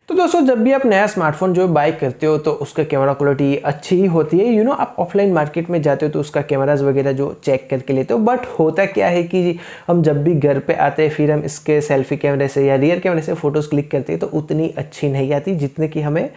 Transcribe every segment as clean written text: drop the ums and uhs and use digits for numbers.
तो दोस्तों जब भी आप नया स्मार्टफोन जो बाय करते हो तो उसका कैमरा क्वालिटी अच्छी ही होती है। आप ऑफलाइन मार्केट में जाते हो तो उसका कैमराज वगैरह जो चेक करके लेते हो। बट होता क्या है कि हम जब भी घर पे आते हैं फिर हम इसके सेल्फी कैमरे से या रियर कैमरे से फ़ोटोज़ क्लिक करते हैं तो उतनी अच्छी नहीं आती जितने कि हमें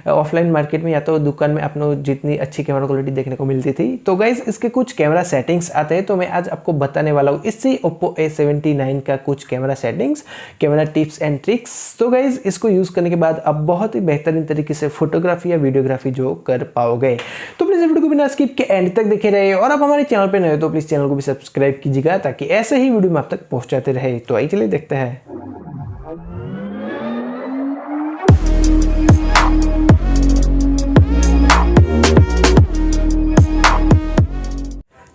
ऑफलाइन मार्केट में या तो दुकान में अपनों जितनी अच्छी कैमरा क्वालिटी देखने को मिलती थी। तो गाइज़ इसके कुछ कैमरा सेटिंग्स आते हैं तो मैं आज आपको बताने वाला हूँ इससे Oppo A79 का कुछ camera settings, camera tips and tricks. तो गाइज़ इसको यूज़ करने के बाद आप बहुत ही बेहतरीन तरीके से फोटोग्राफी या वीडियोग्राफी जो कर पाओगे। तो प्लीज़ वीडियो को बिना स्किप के एंड तक देखे रहे और आप हमारे चैनल पर नए हो तो प्लीज़ चैनल को भी सब्सक्राइब कीजिएगा ताकि ऐसे ही वीडियो में आप तक पहुँचाते रहे। तो आइए चलिए देखते हैं।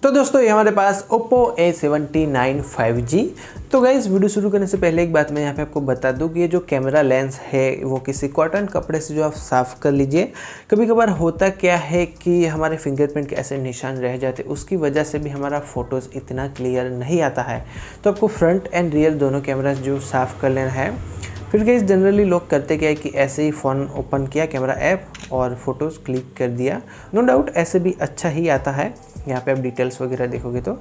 तो दोस्तों ये हमारे पास Oppo A79 5G। तो गाइज़ वीडियो शुरू करने से पहले एक बात मैं यहाँ पे आपको बता दूँ कि ये जो कैमरा लेंस है वो किसी कॉटन कपड़े से जो आप साफ़ कर लीजिए। कभी कभार होता क्या है कि हमारे फिंगरप्रिंट के ऐसे निशान रह जाते, उसकी वजह से भी हमारा फ़ोटोज़ इतना क्लियर नहीं आता है। तो आपको फ्रंट एंड रियर दोनों कैमरा जो साफ़ कर लेना है। फिर गाइस जनरली लोग करते क्या है कि ऐसे ही फ़ोन ओपन किया कैमरा ऐप और फ़ोटोज़ क्लिक कर दिया। नो डाउट ऐसे भी अच्छा ही आता है। यहाँ पे आप डिटेल्स वगैरह देखोगे तो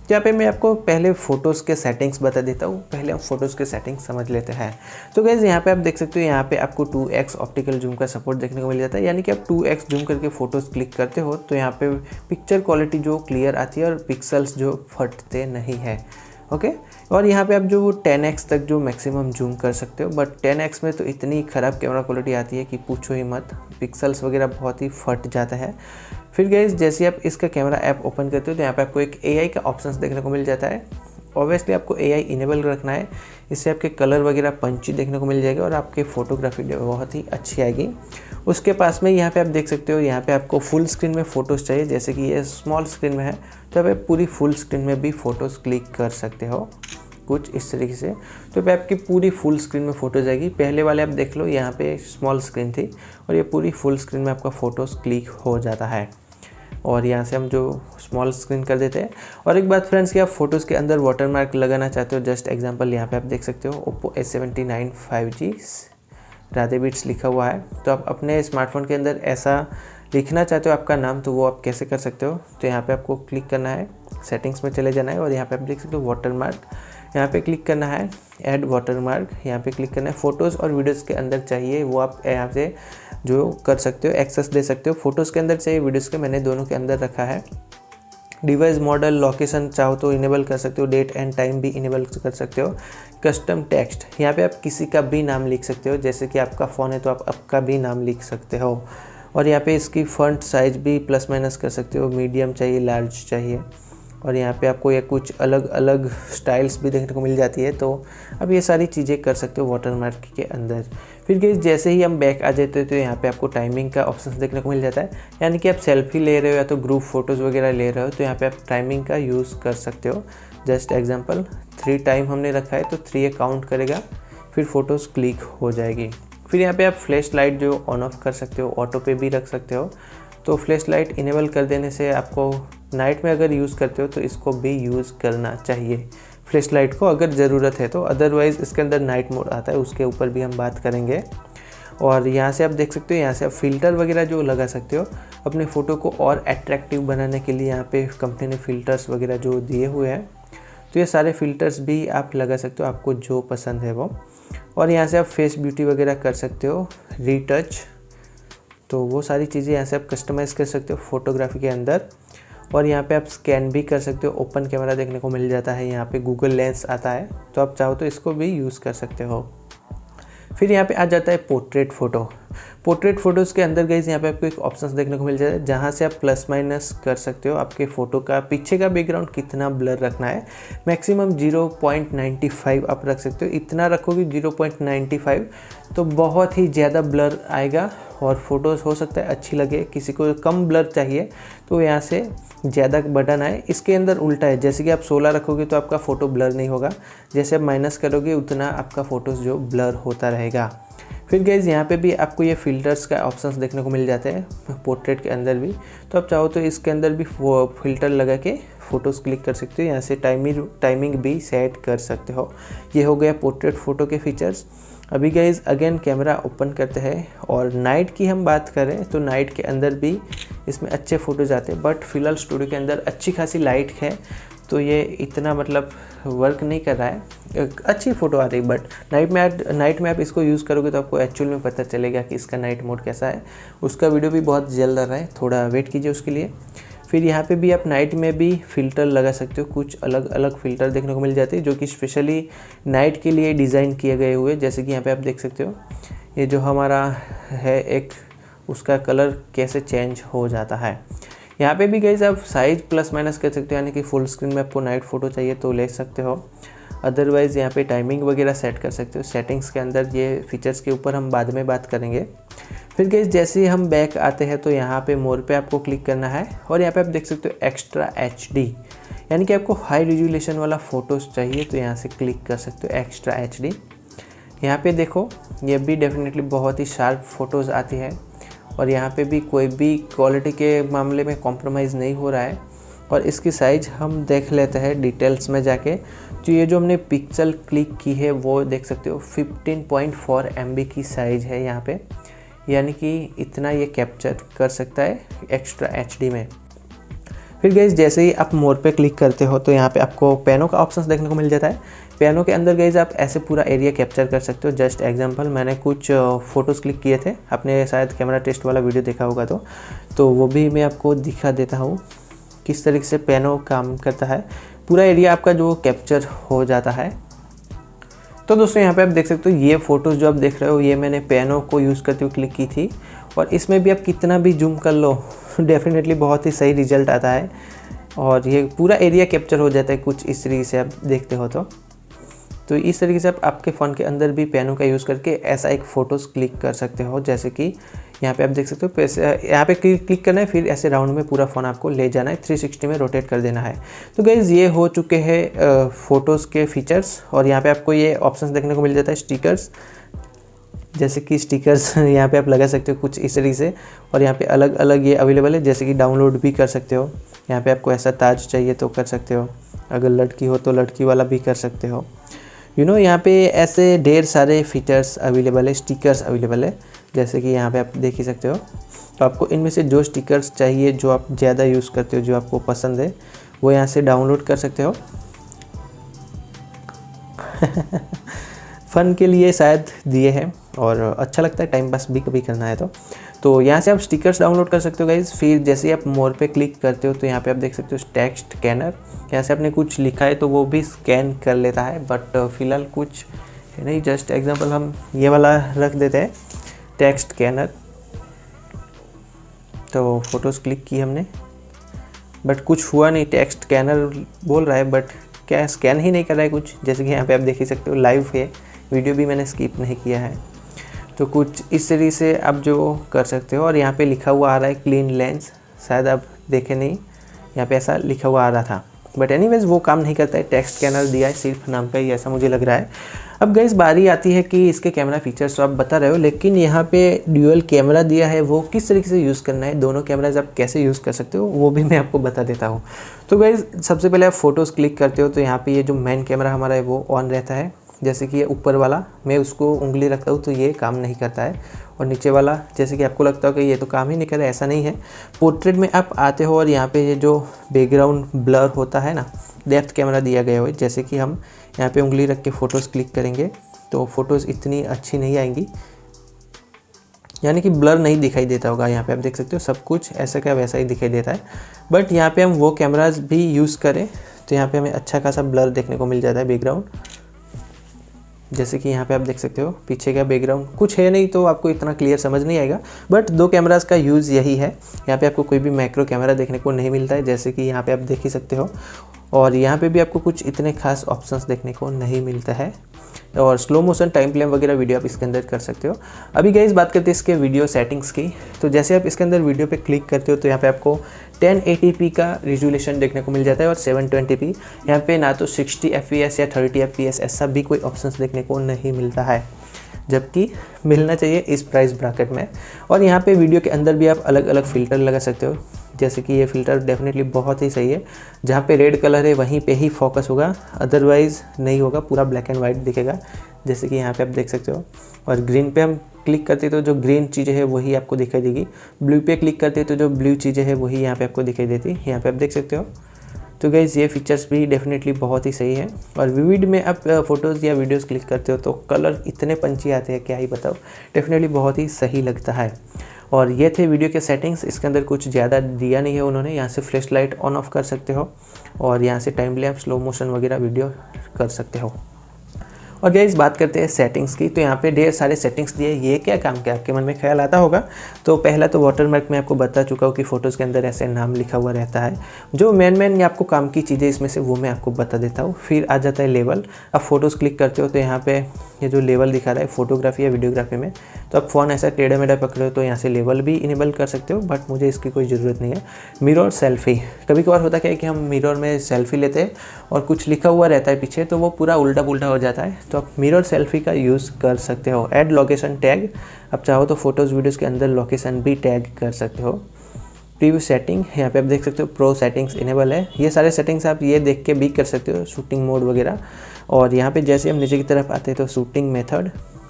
यहाँ पे मैं आपको पहले फ़ोटोज़ के सेटिंग्स बता देता हूँ। पहले हम फ़ोटोज़ के सेटिंग्स समझ लेते हैं। तो गाइस यहाँ पे आप देख सकते हो, यहाँ पे आपको 2x ऑप्टिकल जूम का सपोर्ट देखने को मिल जाता है। यानी कि आप 2x जूम करके फ़ोटोज़ क्लिक करते हो तो यहाँ पे पिक्चर क्वालिटी जो क्लियर आती है और पिक्सल्स जो फटते नहीं है। ओके और यहाँ पे आप जो 10x तक जो मैक्सिमम जूम कर सकते हो, बट 10x में तो इतनी ख़राब कैमरा क्वालिटी आती है कि पूछो ही मत, पिक्सल्स वगैरह बहुत ही फट जाता है। फिर गाइस जैसे आप इसका कैमरा ऐप ओपन करते हो तो यहाँ पे आपको एक AI का ऑप्शंस देखने को मिल जाता है। ऑब्वियसली आपको AI इनेबल रखना है, इससे आपके कलर वगैरह पंची देखने को मिल जाएगा और आपकी फ़ोटोग्राफी बहुत ही अच्छी आएगी। उसके पास में यहाँ पे आप देख सकते हो, यहाँ पे आपको फुल स्क्रीन में फ़ोटोज़ चाहिए, जैसे कि ये स्मॉल स्क्रीन में है तो आप पूरी फुल स्क्रीन में भी फ़ोटोज़ क्लिक कर सकते हो कुछ इस तरीके से। तो पे आपकी पूरी फुल स्क्रीन में फ़ोटोज़ आएगी। पहले वाले आप देख लो, यहाँ पे स्मॉल स्क्रीन थी और ये पूरी फुल स्क्रीन में आपका फ़ोटोज़ क्लिक हो जाता है। और यहाँ से हम जो स्मॉल स्क्रीन कर देते हैं। और एक बात फ्रेंड्स कि आप फ़ोटोज़ के अंदर वाटरमार्क लगाना चाहते हो, जस्ट एग्जांपल यहाँ पे आप देख सकते हो Oppo A79 5G Radhe bits लिखा हुआ है। तो आप अपने स्मार्टफोन के अंदर ऐसा लिखना चाहते हो आपका नाम, तो वो आप कैसे कर सकते हो। तो यहाँ पे आपको क्लिक करना है, सेटिंग्स में चले जाना है और यहाँ पे आप देख सकते हो वाटरमार्क, यहाँ पे क्लिक करना है, ऐड वाटरमार्क, यहाँ पे क्लिक करना है। फ़ोटोज़ और वीडियोज़ के अंदर चाहिए वो आप यहाँ से जो कर सकते हो, एक्सेस दे सकते हो। फ़ोटोज़ के अंदर चाहिए, वीडियोज़ के मैंने दोनों के अंदर रखा है। डिवाइस मॉडल लोकेशन चाहो तो इनेबल कर सकते हो, डेट एंड टाइम भी इनेबल कर सकते हो। कस्टम टेक्स्ट, यहाँ पे आप किसी का भी नाम लिख सकते हो, जैसे कि आपका फ़ोन है तो आप आपका भी नाम लिख सकते हो। और यहाँ पे इसकी फ़ॉन्ट साइज़ भी प्लस माइनस कर सकते हो, मीडियम चाहिए, लार्ज चाहिए। और यहाँ पे आपको ये कुछ अलग अलग स्टाइल्स भी देखने को मिल जाती है। तो अब ये सारी चीज़ें कर सकते हो वाटरमार्क के अंदर। फिर गाइस जैसे ही हम बैक आ जाते हैं तो यहाँ पे आपको टाइमिंग का ऑप्शन देखने को मिल जाता है। यानी कि आप सेल्फी ले रहे हो या तो ग्रुप फ़ोटोज़ वगैरह ले रहे हो तो यहाँ पे आप टाइमिंग का यूज़ कर सकते हो। जस्ट एग्जांपल 3 टाइम हमने रखा है तो 3 काउंट करेगा, फिर फ़ोटोज़ क्लिक हो जाएगी। फिर यहाँ पे आप फ्लैश लाइट जो ऑन ऑफ कर सकते हो, ऑटो पे भी रख सकते हो। तो फ्लैश लाइट इनेबल कर देने से आपको नाइट में अगर यूज़ करते हो तो इसको भी यूज़ करना चाहिए, फ्लैश लाइट को अगर ज़रूरत है तो। अदरवाइज़ इसके अंदर नाइट मोड आता है, उसके ऊपर भी हम बात करेंगे। और यहाँ से आप देख सकते हो, यहाँ से आप फ़िल्टर वगैरह जो लगा सकते हो अपने फ़ोटो को और अट्रैक्टिव बनाने के लिए। यहाँ पे कंपनी ने फ़िल्टर्स वगैरह जो दिए हुए हैं तो ये सारे फ़िल्टर्स भी आप लगा सकते हो, आपको जो पसंद है वो। और यहाँ से आप फेस ब्यूटी वगैरह कर सकते हो, रीटच, तो वो सारी चीज़ें यहाँ से आप कस्टमाइज़ कर सकते हो फ़ोटोग्राफी के अंदर। और यहाँ पे आप स्कैन भी कर सकते हो, ओपन कैमरा देखने को मिल जाता है, यहाँ पे गूगल लेंस आता है तो आप चाहो तो इसको भी यूज़ कर सकते हो। फिर यहाँ पे आ जाता है पोर्ट्रेट फ़ोटो। पोर्ट्रेट फ़ोटोज़ के अंदर गाइस यहाँ पे आपको एक ऑप्शंस देखने को मिल जाता है जहाँ से आप प्लस माइनस कर सकते हो आपके फ़ोटो का पीछे का बैकग्राउंड कितना ब्लर रखना है। मैक्सिमम 0.95 आप रख सकते हो। इतना रखोगे 0.95 तो बहुत ही ज़्यादा ब्लर आएगा और फ़ोटोज़ हो सकता है अच्छी लगे। किसी को कम ब्लर चाहिए तो यहाँ से ज़्यादा बटन आए। इसके अंदर उल्टा है, जैसे कि आप 16 रखोगे तो आपका फ़ोटो ब्लर नहीं होगा, जैसे आप माइनस करोगे उतना आपका फ़ोटोज़ जो ब्लर होता रहेगा। फिर गाइस यहाँ पे भी आपको ये फ़िल्टर्स का ऑप्शंस देखने को मिल जाते हैं पोर्ट्रेट के अंदर भी। तो आप चाहो तो इसके अंदर भी फ़िल्टर लगा के फ़ोटोज़ क्लिक कर सकते हो। यहाँ से टाइमिंग भी सेट कर सकते हो। ये हो गया पोर्ट्रेट फ़ोटो के फीचर्स। अभी गाइज अगेन कैमरा ओपन करते हैं और नाइट की हम बात करें तो नाइट के अंदर भी इसमें अच्छे फ़ोटोज़ आते हैं, बट फिलहाल स्टूडियो के अंदर अच्छी खासी लाइट है तो ये इतना मतलब वर्क नहीं कर रहा है। अच्छी फ़ोटो आ रही, बट नाइट में आप इसको यूज़ करोगे तो आपको एक्चुअल में पता चलेगा कि इसका नाइट मोड कैसा है। उसका वीडियो भी बहुत जल्द आ रहा है, थोड़ा वेट कीजिए उसके लिए। फिर यहाँ पे भी आप नाइट में भी फ़िल्टर लगा सकते हो, कुछ अलग अलग फ़िल्टर देखने को मिल जाते हैं जो कि स्पेशली नाइट के लिए डिज़ाइन किए गए हुए। जैसे कि यहाँ पे आप देख सकते हो ये जो हमारा है एक, उसका कलर कैसे चेंज हो जाता है। यहाँ पे भी गाइस आप साइज़ प्लस माइनस कर सकते हो, यानी कि फुल स्क्रीन में आपको नाइट फ़ोटो चाहिए तो ले सकते हो। अदरवाइज़ यहाँ पे टाइमिंग वगैरह सेट कर सकते हो। सेटिंग्स के अंदर ये फीचर्स के ऊपर हम बाद में बात करेंगे। फिर गाइस जैसे ही हम बैक आते हैं तो यहाँ पे मोर पे आपको क्लिक करना है और यहाँ पे आप देख सकते हो एक्स्ट्रा HD, यानी कि आपको हाई रिजोल्यूशन वाला फ़ोटोज़ चाहिए तो यहाँ से क्लिक कर सकते हो एक्स्ट्रा HD। यहाँ पे देखो ये भी डेफिनेटली बहुत ही शार्प फ़ोटोज़ आती है और यहाँ पे भी कोई भी क्वालिटी के मामले में कॉम्प्रोमाइज़ नहीं हो रहा है। और इसकी साइज़ हम देख लेते हैं डिटेल्स में जाके। तो ये जो हमने पिक्सल क्लिक की है वो देख सकते हो 15.4 MB की साइज़ है यहाँ पे, यानी कि इतना ये कैप्चर कर सकता है एक्स्ट्रा HD में। फिर गाइस जैसे ही आप मोर पे क्लिक करते हो तो यहाँ पे आपको पेनों का ऑप्शंस देखने को मिल जाता है। पेनों के अंदर गाइस आप ऐसे पूरा एरिया कैप्चर कर सकते हो। जस्ट एग्जांपल मैंने कुछ फ़ोटोज़ क्लिक किए थे, आपने शायद कैमरा टेस्ट वाला वीडियो देखा होगा तो वो भी मैं आपको दिखा देता हूँ किस तरीके से पेनों काम करता है। पूरा एरिया आपका जो कैप्चर हो जाता है। तो दोस्तों यहाँ पे आप देख सकते हो ये फ़ोटोज़ जो आप देख रहे हो ये मैंने पेनों को यूज़ करते हुए क्लिक की थी और इसमें भी आप कितना भी जूम कर लो डेफिनेटली बहुत ही सही रिजल्ट आता है और ये पूरा एरिया कैप्चर हो जाता है कुछ इस तरीके से आप देखते हो। तो इस तरीके से आप आपके फ़ोन के अंदर भी पेनों का यूज़ करके ऐसा एक फ़ोटोज़ क्लिक कर सकते हो। जैसे कि यहाँ पे आप देख सकते हो, यहाँ पे क्लिक करना है, फिर ऐसे राउंड में पूरा फ़ोन आपको ले जाना है, 360 में रोटेट कर देना है। तो गाइज़ ये हो चुके हैं फ़ोटोज़ के फीचर्स। और यहाँ पे आपको ये ऑप्शंस देखने को मिल जाता है स्टिकर्स, जैसे कि स्टिकर्स यहाँ पे आप लगा सकते हो कुछ इस तरीके से। और यहाँ पे अलग अलग ये अवेलेबल है, जैसे कि डाउनलोड भी कर सकते हो। यहाँ पे आपको ऐसा ताज चाहिए तो कर सकते हो, अगर लड़की हो तो लड़की वाला भी कर सकते हो। यहाँ पे ऐसे ढेर सारे फीचर्स अवेलेबल है, स्टिकर्स अवेलेबल है, जैसे कि यहाँ पे आप देख ही सकते हो। तो आपको इनमें से जो स्टिकर्स चाहिए, जो आप ज़्यादा यूज़ करते हो, जो आपको पसंद है, वो यहाँ से डाउनलोड कर सकते हो। फ़न के लिए शायद दिए हैं और अच्छा लगता है, टाइम पास भी कभी करना है तो यहाँ से आप स्टिकर्स डाउनलोड कर सकते हो गाइज़। फिर जैसे ही आप मोर पे क्लिक करते हो तो यहाँ पे आप देख सकते हो टेक्स्ट स्कैनर। यहाँ से आपने कुछ लिखा है तो वो भी स्कैन कर लेता है, बट फ़िलहाल कुछ नहीं, जस्ट एग्जांपल हम ये वाला रख देते हैं टेक्स्ट स्कैनर। तो फ़ोटोज़ क्लिक की हमने बट कुछ हुआ नहीं, टेक्स्ट स्कैनर बोल रहा है बट क्या स्कैन ही नहीं कर रहा है कुछ। जैसे कि यहाँ पे आप देख ही सकते हो लाइव है, वीडियो भी मैंने स्किप नहीं किया है। तो कुछ इस तरीके से आप जो कर सकते हो। और यहाँ पे लिखा हुआ आ रहा है क्लीन लेंस, शायद आप देखे नहीं, यहाँ पे ऐसा लिखा हुआ आ रहा था, बट एनीवेज वो काम नहीं करता है। टेक्स्ट स्कैनर दिया है सिर्फ नाम का ही, ऐसा मुझे लग रहा है। अब गाइस बारी आती है कि इसके कैमरा फीचर्स तो आप बता रहे हो, लेकिन यहाँ पे ड्यूअल कैमरा दिया है, वो किस तरीके से यूज़ करना है, दोनों कैमराज आप कैसे यूज़ कर सकते हो वो भी मैं आपको बता देता हूँ। तो गाइस सबसे पहले आप फ़ोटोज़ क्लिक करते हो तो यहाँ पे ये जो मेन कैमरा हमारा है वो ऑन रहता है। जैसे कि ये ऊपर वाला मैं उसको उंगली रखता हूँ तो ये काम नहीं करता है, और नीचे वाला जैसे कि आपको लगता हो कि ये तो काम ही नहीं कर रहा है, ऐसा नहीं है। पोर्ट्रेट में आप आते हो और यहाँ पे ये जो बैकग्राउंड ब्लर होता है ना, डेप्थ कैमरा दिया गया हो, जैसे कि हम यहाँ पे उंगली रख के फ़ोटोज़ क्लिक करेंगे तो फ़ोटोज़ इतनी अच्छी नहीं आएंगी, यानी कि ब्लर नहीं दिखाई देता होगा। यहाँ पे आप देख सकते हो सब कुछ ऐसा का वैसा ही दिखाई देता है। बट यहाँ पे हम वो कैमराज भी यूज़ करें तो यहाँ पे हमें अच्छा खासा ब्लर देखने को मिल जाता है बैकग्राउंड। जैसे कि यहाँ पे आप देख सकते हो पीछे का बैकग्राउंड कुछ है नहीं तो आपको इतना क्लियर समझ नहीं आएगा, बट दो कैमरास का यूज़ यही है। यहाँ पे आपको कोई भी मैक्रो कैमरा देखने को नहीं मिलता है, जैसे कि यहाँ पे आप देख ही सकते हो। और यहाँ पे भी आपको कुछ इतने खास ऑप्शंस देखने को नहीं मिलता है। और स्लो मोशन, टाइम फ्रेम वगैरह वीडियो आप इसके अंदर कर सकते हो। अभी गाइस बात करते हैं इसके वीडियो सेटिंग्स की। तो जैसे आप इसके अंदर वीडियो पे क्लिक करते हो तो यहाँ पे आपको 1080p का रिजोल्यूशन देखने को मिल जाता है और 720p। यहाँ पे ना तो 60 fps या 30 fps ऐसा भी कोई ऑप्शंस देखने को नहीं मिलता है, जबकि मिलना चाहिए इस प्राइस ब्रैकेट में। और यहाँ पे वीडियो के अंदर भी आप अलग अलग फ़िल्टर लगा सकते हो, जैसे कि ये फ़िल्टर डेफिनेटली बहुत ही सही है, जहाँ पे रेड कलर है वहीं पे ही फोकस होगा, अदरवाइज़ नहीं होगा, पूरा ब्लैक एंड वाइट दिखेगा, जैसे कि यहाँ पे आप देख सकते हो। और ग्रीन पे हम क्लिक करते हैं तो जो ग्रीन चीज़ें हैं वही आपको दिखाई देगी, ब्लू पे क्लिक करते हैं तो जो ब्लू चीज़ें हैं वही यहाँ पे आपको दिखाई देती, यहाँ पे आप देख सकते हो। तो गाइज़ ये फीचर्स भी डेफिनेटली बहुत ही सही है। और विविड में आप फ़ोटोज़ या वीडियोज़ क्लिक करते हो तो कलर इतने पंची आते हैं, क्या ही बताओ, डेफिनेटली बहुत ही सही लगता है। और ये थे वीडियो के सेटिंग्स, इसके अंदर कुछ ज़्यादा दिया नहीं है उन्होंने। यहाँ से फ्लैश लाइट ऑन ऑफ कर सकते हो और यहाँ से टाइम लैप्स, स्लो मोशन वगैरह वीडियो कर सकते हो। और गाइस बात करते हैं सेटिंग्स की, तो यहाँ पे ढेर सारे सेटिंग्स दिए। ये क्या काम के आपके मन में ख्याल आता होगा। तो पहला तो वाटरमार्क में आपको बता चुका हूँ कि फ़ोटोज़ के अंदर ऐसे नाम लिखा हुआ रहता है। जो मेन आपको काम की चीज़ें इसमें से वो मैं आपको बता देता हूँ। फिर आ जाता है लेवल। अब फ़ोटोज़ क्लिक करते हो तो यहाँ पे ये जो लेवल दिखा रहा है फोटोग्राफी या वीडियोग्राफी में, तो आप फ़ोन ऐसा टेढ़ा मेढ़ा पकड़े हो तो यहाँ से लेवल भी इनेबल कर सकते हो, बट मुझे इसकी कोई ज़रूरत नहीं है। मिरर सेल्फ़ी, कभी कभार होता क्या है कि हम मिरर में सेल्फ़ी लेते हैं और कुछ लिखा हुआ रहता है पीछे, तो वो पूरा उल्टा पुल्टा हो जाता है, तो आप मिरर सेल्फ़ी का यूज़ कर सकते हो। ऐड लोकेशन टैग, आप चाहो तो फ़ोटोज़ वीडियोज़ के अंदर लोकेशन भी टैग कर सकते हो। प्रीव्यू सेटिंग, यहाँ पे आप देख सकते हो प्रो सेटिंग्स इनेबल है। ये सारे सेटिंग्स आप ये देख के भी कर सकते हो, शूटिंग मोड वगैरह। और यहाँ पे जैसे हम नीचे की तरफ आते हैं तो शूटिंग मेथड,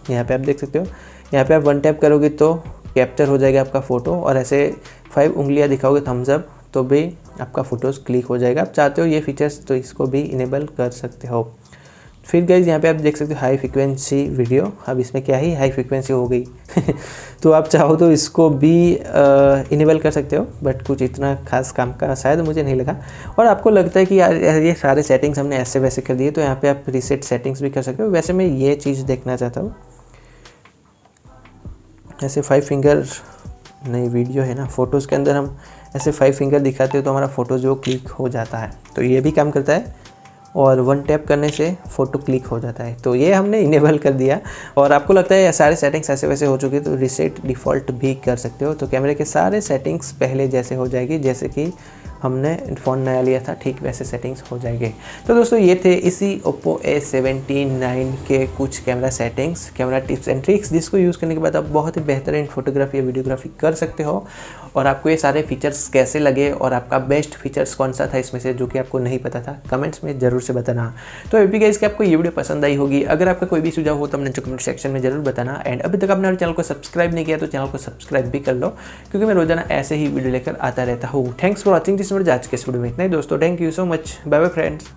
यहाँ पे आप देख सकते हो, यहाँ पे आप वन टैप करोगे तो कैप्चर हो जाएगा आपका फ़ोटो, और ऐसे 5 उंगलियाँ दिखाओगे थम्स अप तो भी आपका फ़ोटोज़ क्लिक हो जाएगा। आप चाहते हो ये फीचर्स तो इसको भी इनेबल कर सकते हो। फिर गाइज यहाँ पे आप देख सकते हो हाई फ्रिक्वेंसी वीडियो, अब इसमें क्या ही हाई फ्रिक्वेंसी हो गई तो आप चाहो तो इसको भी इनेबल कर सकते हो, बट कुछ इतना खास काम का शायद मुझे नहीं लगा। और आपको लगता है कि यार ये सारे सेटिंग्स हमने ऐसे वैसे कर दिए, तो यहाँ पे आप रीसेट सेटिंग्स भी कर सकते हो। वैसे मैं ये चीज़ देखना चाहता हूँ, ऐसे 5 फिंगर नहीं, वीडियो है ना, फ़ोटोज़ के अंदर हम ऐसे 5 फिंगर दिखाते हो तो हमारा फ़ोटो जो क्लिक हो जाता है, तो ये भी काम करता है। और वन टैप करने से फ़ोटो क्लिक हो जाता है, तो ये हमने इनेबल कर दिया। और आपको लगता है सारे सेटिंग्स ऐसे वैसे हो चुके तो रीसेट डिफ़ॉल्ट भी कर सकते हो, तो कैमरे के सारे सेटिंग्स पहले जैसे हो जाएगी, जैसे कि हमने फ़ोन नया लिया था ठीक वैसे सेटिंग्स हो जाएंगे। तो दोस्तों ये थे इसी Oppo A79 के कुछ camera settings, camera tips and tricks, जिसको यूज़ करने के बाद आप बहुत ही बेहतरीन फोटोग्राफी या वीडियोग्राफी कर सकते हो। और आपको ये सारे फीचर्स कैसे लगे और आपका बेस्ट फीचर्स कौन सा था इसमें से जो कि आपको नहीं पता था, कमेंट्स में ज़रूर से बताना। तो अभी गाइस कि आपको ये वीडियो पसंद आई होगी। अगर आपका कोई भी सुझाव हो तो अपने कमेंट सेक्शन में ज़रूर बताना। एंड अभी तक आपने हमारे चैनल को सब्सक्राइब नहीं किया तो चैनल को सब्सक्राइब भी कर लो, क्योंकि मैं रोजाना ऐसे ही वीडियो लेकर आता रहता हूँ। Thanks for watching this video. आज के इस वीडियो में इतना ही दोस्तों, thank you so much, bye bye friends.